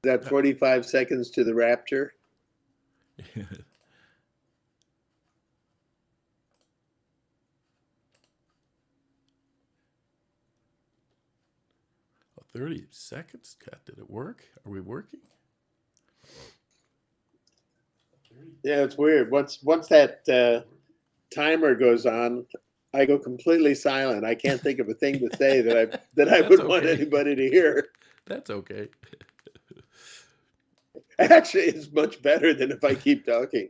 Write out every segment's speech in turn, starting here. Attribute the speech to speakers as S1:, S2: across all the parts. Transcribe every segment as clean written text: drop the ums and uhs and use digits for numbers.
S1: that 45 seconds to the rapture?
S2: 30 seconds? God, did it work? Are we working?
S1: Yeah, it's weird. Once that timer goes on, I go completely silent. I can't think of a thing to say that I would want anybody to hear.
S2: That's okay.
S1: Actually, it's much better than if I keep talking.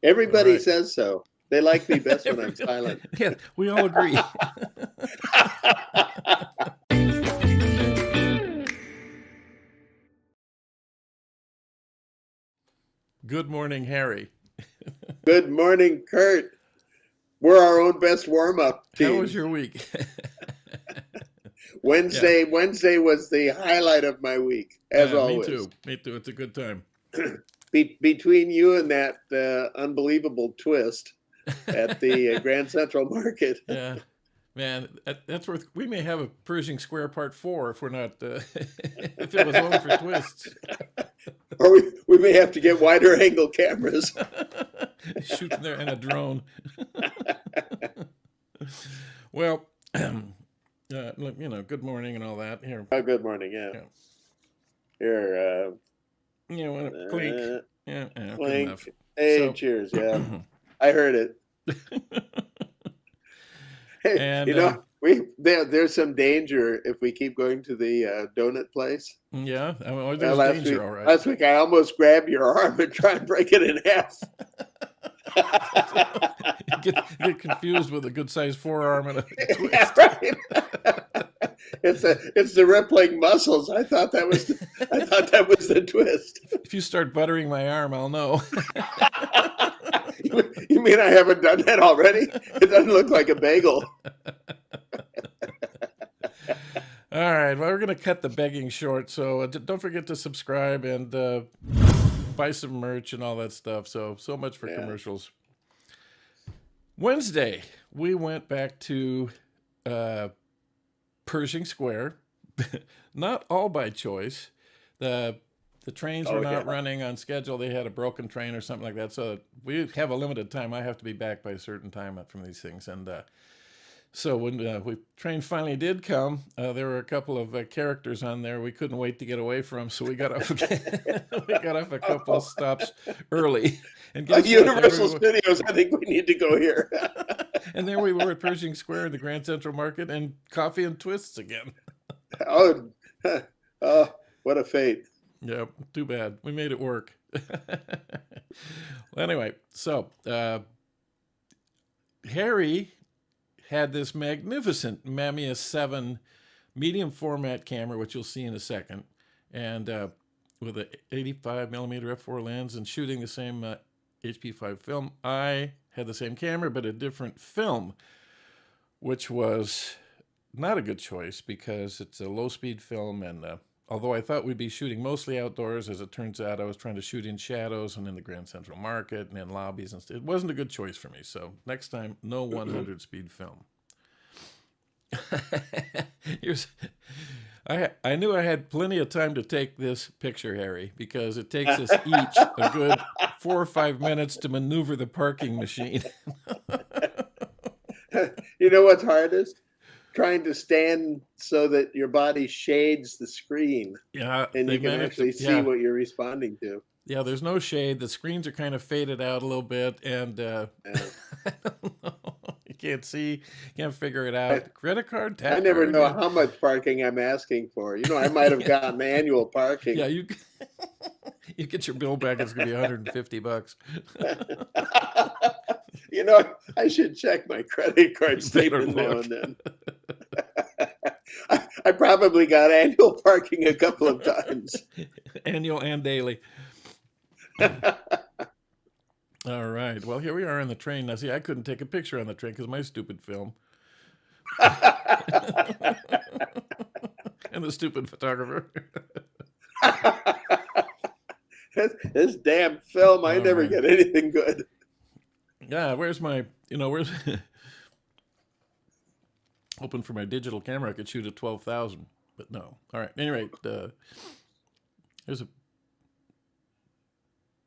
S1: Everybody says so. They like me best when I'm silent.
S2: Yeah, we all agree. Good morning, Harry.
S1: Good morning, Kurt. We're our own best warm-up team.
S2: How was your week?
S1: Wednesday was the highlight of my week, as always.
S2: Me too. It's a good time.
S1: Between you and that unbelievable twist at the Grand Central Market.
S2: Yeah, man, that's worth. We may have a Pershing Square Part 4 if we're not. If it was only for twists.
S1: Or we may have to get wider angle cameras.
S2: Shoot there and a drone. Well, good morning and all that. Here.
S1: Oh, good morning. Yeah. Here.
S2: Clink.
S1: Clink. Hey, cheers. Yeah, I heard it. Hey, and, there's some danger if we keep going to the donut place.
S2: Yeah, there's danger, all right.
S1: Last week I almost grabbed your arm and tried to break it in half.
S2: Get confused with a good-sized forearm and a twist.
S1: Yeah, right. It's the rippling muscles. I thought that was the twist.
S2: If you start buttering my arm, I'll know.
S1: You mean I haven't done that already? It doesn't look like a bagel.
S2: All right, well, we're going to cut the begging short, so don't forget to subscribe and buy some merch and all that stuff. So much for commercials. Wednesday, we went back to Pershing Square, not all by choice. The trains were not running on schedule. They had a broken train or something like that. So we have a limited time. I have to be back by a certain time from these things. And so when train finally did come, there were a couple of characters on there we couldn't wait to get away from. So we got off. We got off a couple of stops early. And
S1: Universal Studios, I think we need to go here.
S2: And there we were at Pershing Square in the Grand Central Market, and coffee and twists again.
S1: Oh, what a fate.
S2: Yeah, too bad. We made it work. Well, anyway, so Harry had this magnificent Mamiya 7 medium format camera, which you'll see in a second, and with an 85 millimeter f4 lens and shooting the same HP5 film. I had the same camera, but a different film, which was not a good choice because it's a low-speed film, and although I thought we'd be shooting mostly outdoors, as it turns out I was trying to shoot in shadows and in the Grand Central Market and in lobbies and stuff. It wasn't a good choice for me, so next time, no 100-speed film. I knew I had plenty of time to take this picture, Harry, because it takes us each a good 4 or 5 minutes to maneuver the parking machine.
S1: You know what's hardest? Trying to stand so that your body shades the screen.
S2: Yeah,
S1: and you can actually see what you're responding to.
S2: Yeah, there's no shade. The screens are kind of faded out a little bit, and I don't know. You can't see, can't figure it out. Credit card, tap
S1: I never
S2: card,
S1: know how much parking I'm asking for. I might have gotten annual parking.
S2: Yeah, you get your bill back, it's going to be $150.
S1: I should check my credit card statement now and then. I probably got annual parking a couple of times.
S2: Annual and daily. All right. Well, here we are on the train. Now, see, I couldn't take a picture on the train because of my stupid film. And the stupid photographer.
S1: This damn film, I never get anything good.
S2: Yeah, where's hoping for my digital camera I could shoot at 12,000. but no. All right. Anyway, there's a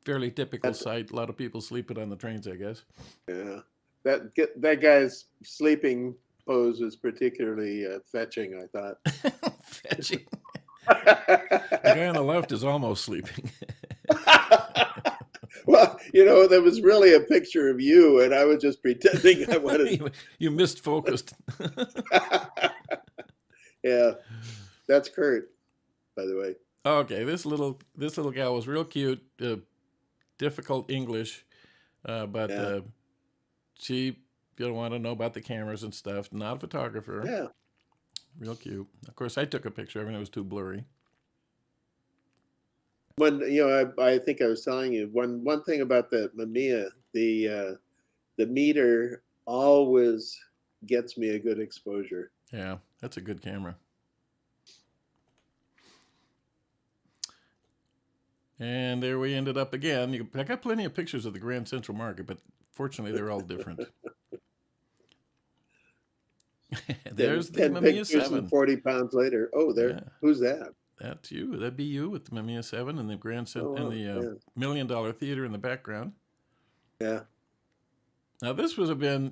S2: fairly typical sight. A lot of people sleeping on the trains, I guess.
S1: Yeah, that guy's sleeping pose was particularly fetching, I thought.
S2: Fetching. The guy on the left is almost sleeping.
S1: Well, there was really a picture of you, and I was just pretending I wanted.
S2: You missed focused.
S1: Yeah, that's Kurt, by the way.
S2: Okay, this little gal was real cute. Difficult English, but
S1: Yeah.
S2: she want to know about the cameras and stuff. Not a photographer.
S1: Yeah.
S2: Real cute. Of course, I took a picture of it and it was too blurry.
S1: When I think I was telling you one thing about the Mamiya, the meter always gets me a good exposure.
S2: Yeah, that's a good camera. And there we ended up again. I got plenty of pictures of the Grand Central Market, but fortunately they're all different. There's the Mamiya 7.
S1: 40 pounds later. Oh, there. Yeah. Who's that?
S2: That's you. That'd be you with the Mamiya 7 and the and the $1 million theater in the background.
S1: Yeah.
S2: Now this would have been,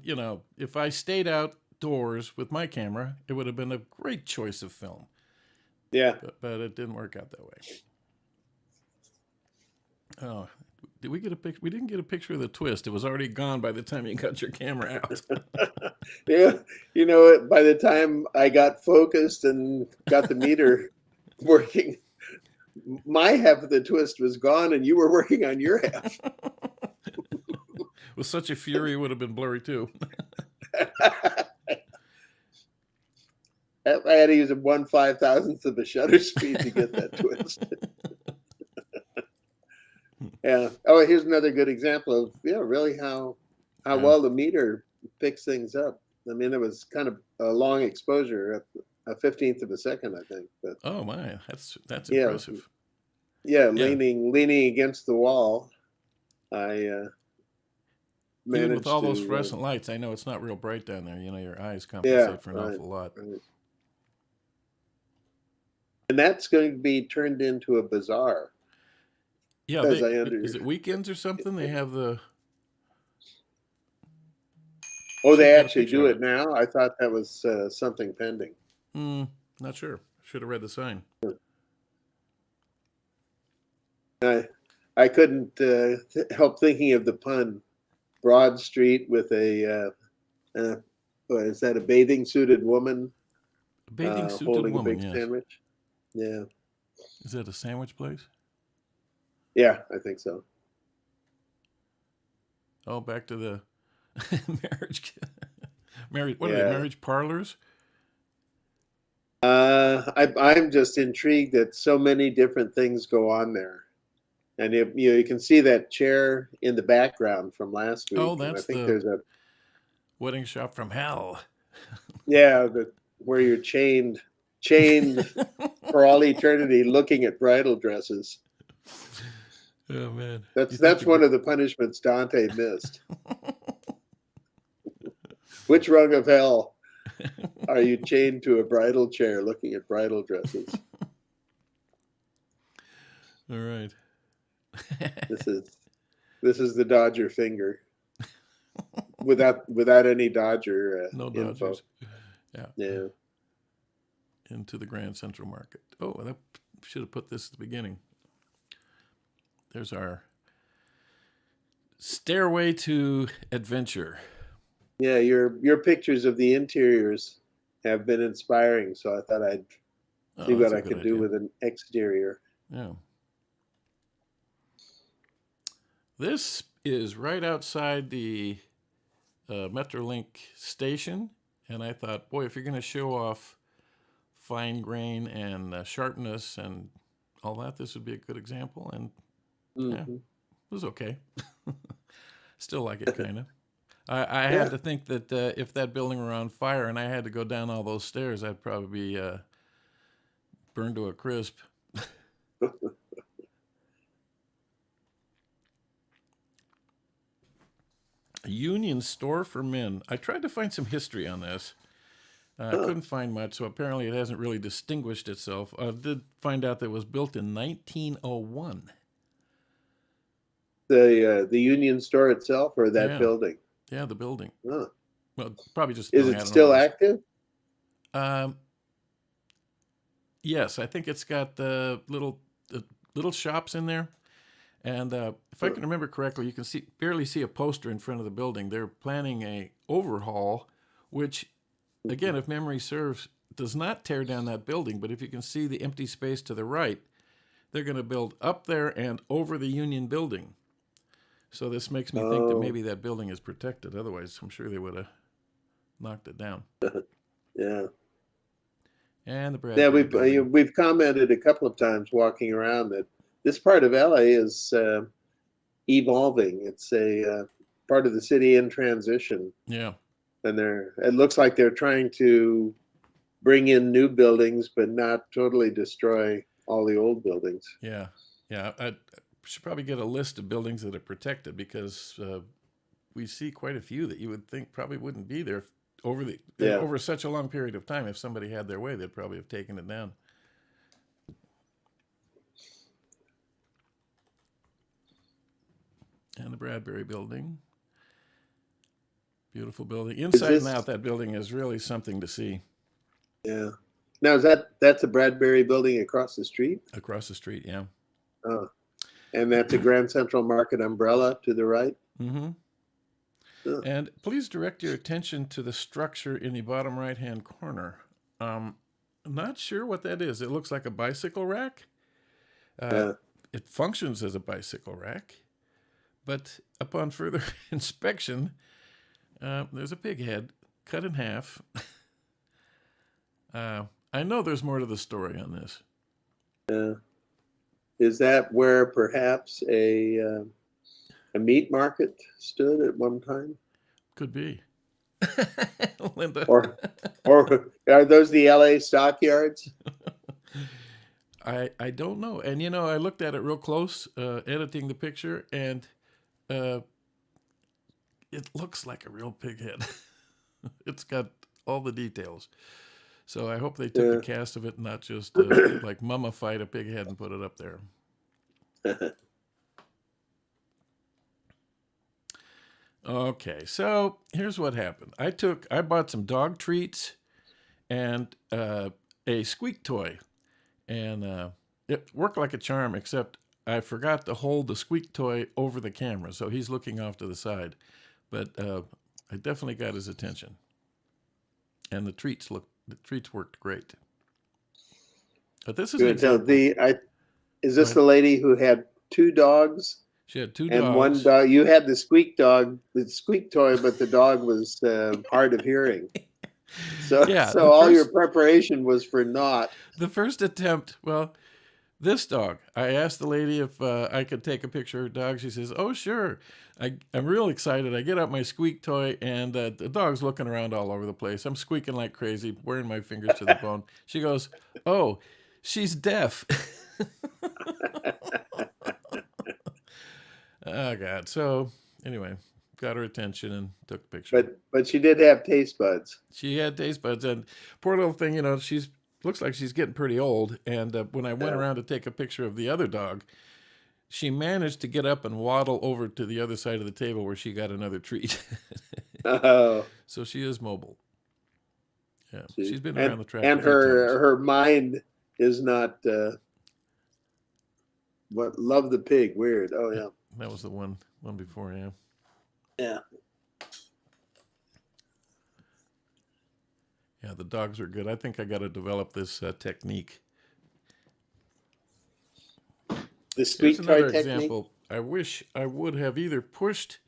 S2: if I stayed outdoors with my camera, it would have been a great choice of film.
S1: Yeah.
S2: But it didn't work out that way. Oh, did we get a picture? We didn't get a picture of the twist. It was already gone by the time you got your camera out.
S1: Yeah. By the time I got focused and got the meter working, my half of the twist was gone and you were working on your half.
S2: With such a fury, it would have been blurry too.
S1: I had to use a 1/5000th of a shutter speed to get that twist. Yeah. Oh, here's another good example of really how well the meter picks things up. I mean, it was kind of a long exposure, a 15th of a second, I think. But
S2: oh my, that's impressive.
S1: Yeah, leaning against the wall, I managed.
S2: Even with all those fluorescent lights, I know it's not real bright down there. Your eyes compensate for an awful lot.
S1: Right. And that's going to be turned into a bazaar.
S2: Yeah, is it weekends or something? They have the.
S1: Oh, they actually do it now? I thought that was something pending.
S2: Not sure. Should have read the sign.
S1: I couldn't help thinking of the pun, Broad Street with a is that a bathing suited woman?
S2: A bathing suited
S1: holding
S2: woman,
S1: a big sandwich. Yeah.
S2: Is that a sandwich place?
S1: Yeah, I think so.
S2: Oh, back to the marriage. What are they? Marriage parlors?
S1: I'm just intrigued that so many different things go on there, and you can see that chair in the background from last week.
S2: Oh, that's
S1: I think there's a
S2: wedding shop from hell.
S1: Yeah, where you're chained for all eternity, looking at bridal dresses.
S2: Oh man,
S1: that's one of the punishments Dante missed. Which rung of hell are you chained to a bridal chair looking at bridal dresses?
S2: All right.
S1: This is the Dodger finger. Without any Dodger
S2: no
S1: info.
S2: Dodgers.
S1: Yeah.
S2: Into the Grand Central Market. Oh, I should have put this at the beginning. There's our stairway to adventure.
S1: Yeah, your pictures of the interiors have been inspiring, so I thought I'd see what I could do with an exterior.
S2: Yeah. This is right outside the Metrolink station, and I thought, boy, if you're going to show off fine grain and sharpness and all that, this would be a good example. And yeah, it was okay. Still like it, kind of. I had to think that if that building were on fire and I had to go down all those stairs, I'd probably be burned to a crisp. A union store for men. I tried to find some history on this. I couldn't find much, so apparently it hasn't really distinguished itself. I did find out that it was built in 1901.
S1: The Union Store itself, or that
S2: Yeah,
S1: building?
S2: yeah, the building.
S1: Huh.
S2: Well, probably just the
S1: Is
S2: building.
S1: it
S2: I don't
S1: still
S2: know.
S1: active?
S2: Um, yes, I think it's got little shops in there. And if I
S1: Huh.
S2: can remember correctly, you can barely see a poster in front of the building. They're planning a overhaul, which, again, if memory serves, does not tear down that building. But if you can see the empty space to the right, they're going to build up there and over the Union Building. So this makes me think that
S1: Oh,
S2: maybe that building is protected. Otherwise, I'm sure they would have knocked it down.
S1: yeah.
S2: And the
S1: Yeah,
S2: Bradbury Building.
S1: we've commented a couple of times walking around that this part of LA is evolving. It's a part of the city in transition,
S2: Yeah,
S1: and it looks like they're trying to bring in new buildings, but not totally destroy all the old buildings.
S2: yeah, yeah. I should probably get a list of buildings that are protected because we see quite a few that you would think probably wouldn't be there
S1: Yeah,
S2: over such a long period of time. If somebody had their way, they'd probably have taken it down. And the Bradbury Building, beautiful building,
S1: is
S2: inside and
S1: this?
S2: out. That building is really something to see.
S1: Yeah. Now that's a Bradbury building across the street?
S2: Across the street, yeah.
S1: Oh, and that's a Grand Central Market umbrella to the right?
S2: Mm-hmm.
S1: Oh,
S2: And please direct your attention to the structure in the bottom right-hand corner. I'm not sure what that is. It looks like a bicycle rack. Uh,
S1: yeah.
S2: it functions as a bicycle rack, but upon further inspection, there's a pig head cut in half. I know there's more to the story on this.
S1: Yeah. Is that where perhaps a meat market stood at one time?
S2: Could be. Linda.
S1: Or or are those the LA stockyards?
S2: I don't know. And you know, I looked at it real close, editing the picture, and it looks like a real pig head. It's got all the details. So I hope they took a
S1: Yeah.
S2: cast of it, and not just like mummified a pig head and put it up there. Okay, so here's what happened. I bought some dog treats and a squeak toy, and it worked like a charm, except I forgot to hold the squeak toy over the camera, so he's looking off to the side. But I definitely got his attention, and the treats worked great. But this is an
S1: Good. So
S2: example.
S1: is
S2: Go
S1: this
S2: ahead.
S1: the lady who had two dogs
S2: She had two
S1: and one
S2: dogs.
S1: dog? You had the squeak dog, the squeak toy, but the dog was hard of hearing. So
S2: Yeah,
S1: so all your preparation was for naught.
S2: the first attempt. Well, this dog. I asked the lady if I could take a picture of her dog. She says, "Oh, sure." I'm real excited. I get out my squeak toy, and the dog's looking around all over the place. I'm squeaking like crazy, wearing my fingers to the bone. She goes, "Oh, she's deaf." Oh, God. So, anyway, got her attention and took a picture.
S1: But she did have taste buds.
S2: She had taste buds, and poor little thing, you know, she's looks like she's getting pretty old. And when I went
S1: Yeah.
S2: around to take a picture of the other dog, she managed to get up and waddle over to the other side of the table where she got another treat.
S1: Oh,
S2: So she is mobile. Yeah,
S1: see.
S2: she's been around the track
S1: And
S2: a few times.
S1: her mind is not what love the pig. Weird. Oh yeah.
S2: That was the one before, yeah.
S1: Yeah.
S2: Yeah, the dogs are good. I think I got to develop this technique.
S1: The
S2: Here's
S1: squeak toy
S2: another
S1: technique.
S2: example. I wish I would have either pushed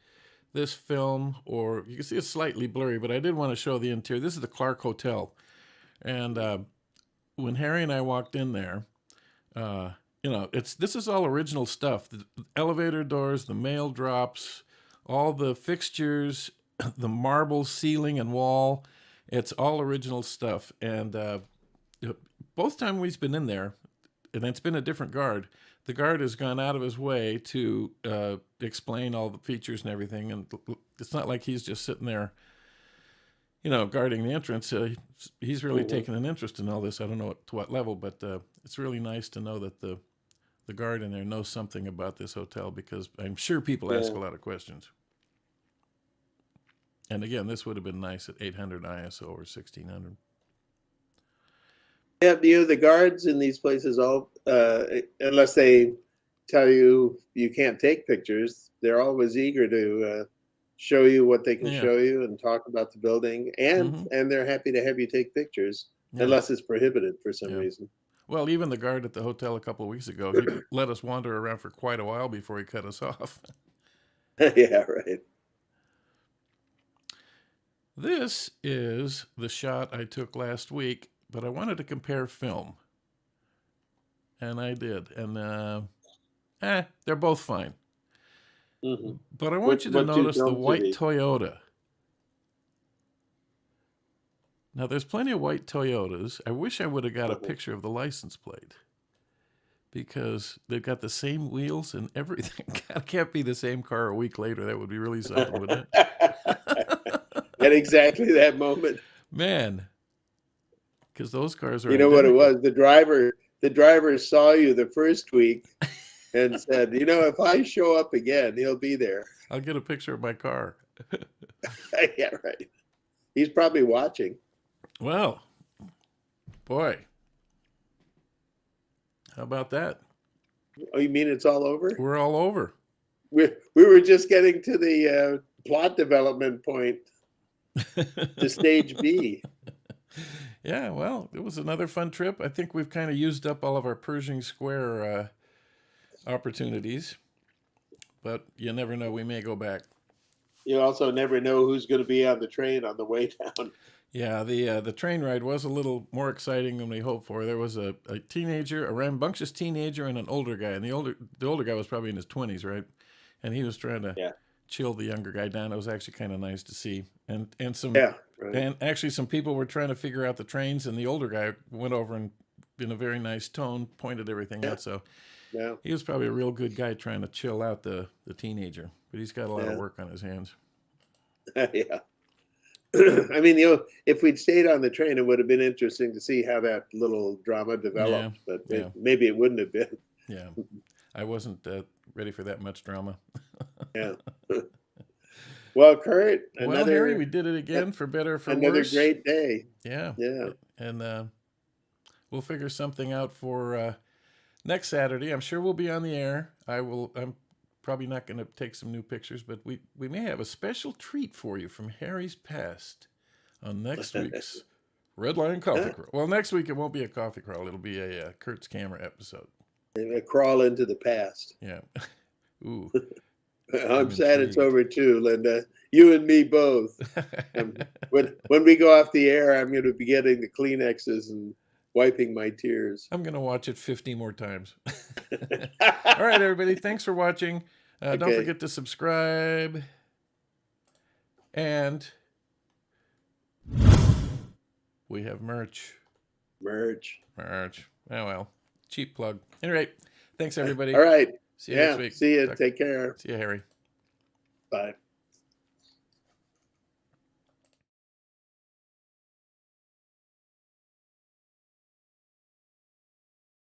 S2: this film, or you can see it's slightly blurry, but I did want to show the interior. This is the Clark Hotel. And when Harry and I walked in there, you know, this is all original stuff. The elevator doors, the mail drops, all the fixtures, the marble ceiling and wall. It's all original stuff. And both times we've been in there, and it's been a different guard, the guard has gone out of his way to explain all the features and everything. And it's not like he's just sitting there, guarding the entrance. He's really taken an interest in all this. I don't know to what level, but it's really nice to know that the guard in there knows something about this hotel, because I'm sure people ask a lot of questions. And again, this would have been nice at 800 ISO or 1600.
S1: Yeah, the guards in these places, all unless they tell you you can't take pictures, they're always eager to show you what they can show you and talk about the building, and they're happy to have you take pictures, unless it's prohibited for some reason.
S2: Well, even the guard at the hotel a couple of weeks ago, he let us wander around for quite a while before he cut us off.
S1: Yeah, right.
S2: This is the shot I took last week, but I wanted to compare film. And I did. And they're both fine. But I want you to notice the white Toyota. Now, there's plenty of white Toyotas. I wish I would have got a picture of the license plate, because they've got the same wheels and everything. It can't be the same car a week later. That would be really something, wouldn't it?
S1: At exactly that moment.
S2: Man, because those cars are
S1: identical. What it was? The driver saw you the first week and said, if I show up again, he'll be there.
S2: I'll get a picture of my car.
S1: Yeah, right. He's probably watching.
S2: Well, boy. How about that?
S1: Oh, you mean it's all over?
S2: We're all over.
S1: We were just getting to the plot development point, to stage B.
S2: Yeah, well, it was another fun trip. I think we've kind of used up all of our Pershing Square opportunities, but you never know. We may go back.
S1: You also never know who's going to be on the train on the way down.
S2: Yeah, the train ride was a little more exciting than we hoped for. There was a teenager, a rambunctious teenager, and an older guy. And the older guy was probably in his 20s, right? And he was trying to chill the younger guy down. It was actually kind of nice to see. And some and actually some people were trying to figure out the trains, and the older guy went over and, in a very nice tone, pointed everything out. So he was probably a real good guy trying to chill out the teenager. But he's got a lot of work on his hands.
S1: Yeah. I mean, if we'd stayed on the train, it would have been interesting to see how that little drama developed, but maybe it wouldn't have been.
S2: Yeah. I wasn't ready for that much drama.
S1: Yeah. Well, Kurt,
S2: Harry, we did it again, for better or for
S1: another
S2: worse.
S1: Great day.
S2: Yeah. Yeah. And we'll figure something out for next Saturday. I'm sure we'll be on the air. I'm probably not going to take some new pictures, but we may have a special treat for you from Harry's past on next week's Redline Coffee Crawl. Well, next week it won't be a coffee crawl. It'll be a Curts.Camera episode.
S1: A crawl into the past.
S2: Yeah. Ooh.
S1: I'm sad it's over too, Linda. You and me both. When we go off the air, I'm going to be getting the Kleenexes and wiping my tears.
S2: I'm going to watch it 50 more times. All right, everybody. Thanks for watching. Don't forget to subscribe. And we have merch.
S1: Merch.
S2: Oh, well. Cheap plug. All right. Thanks, everybody.
S1: All right.
S2: See you next week.
S1: See you. Take care.
S2: See you, Harry.
S1: Bye.